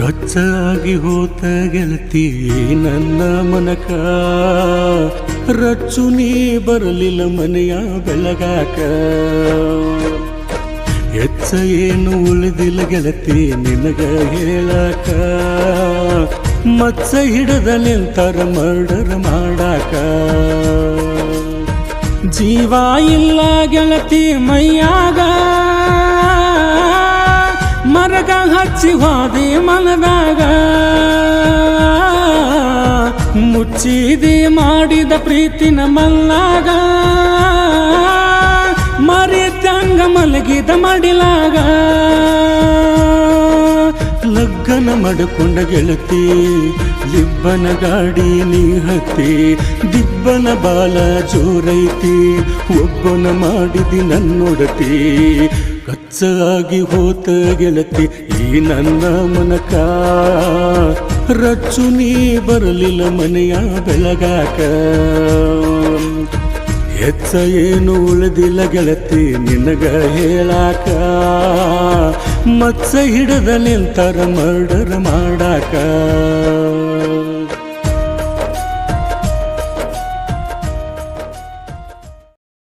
ಕಚ್ಚಾಗಿ ಹೋತ ಗೆಳತಿ ನನ್ನ ಮನಕ, ರಚ್ಚು ನೀ ಬರಲಿಲ್ಲ ಮನೆಯ ಬೆಳಗಾಕ. ಹೆಚ್ಚ ಏನು ಉಳಿದಿಲ್ಲ ಗೆಳತಿ ನಿನಗ ಹೇಳಾಕ, ಮಚ್ಚ ಹಿಡದ ನಿಂತರ ಮರ್ಡರ್ ಮಾಡಾಕ. ಜೀವ ಇಲ್ಲ ಗೆಳತಿ ಮೈಯಾಗ, ಮರಗ ಹಚ್ಚಿ ಹೋದಿ ಮನದಾಗ. ಮುಚ್ಚಿದಿ ಮಾಡಿದ ಪ್ರೀತಿನ ಮಲ್ಲಾಗ, ಮರಿತಂಗ ಮಲಗಿದ ಮಡಿಲಾಗ. ಲಗ್ನ ಮಾಡಿಕೊಂಡ ಗೆಳತಿ ಲಿಬ್ಬನ ಗಾಡಿ ನೀ ಹತ್ತಿ, ದಿಬ್ಬನ ಬಾಲ ಜೋರೈತಿ, ಒಬ್ಬನ ಮಾಡಿದಿ ನನ್ನೊಡತಿ. ಕಚ್ಚಾಗಿ ಹೋತ ಗೆಳತಿ ಈ ನನ್ನ ಮನಕ, ರಚ್ಚು ನೀ ಬರಲಿಲ್ಲ ಮನೆಯ ಬೆಳಗಾಕ. ಹೆಚ್ಚ ಏನು ಉಳಿದಿಲ್ಲ ಗೆಳತಿ ನಿನಗ ಹೇಳಾಕ, ಮಚ್ಚ ಹಿಡದ ನಿಂತರ ಮರ್ಡರ್ ಮಾಡಾಕ.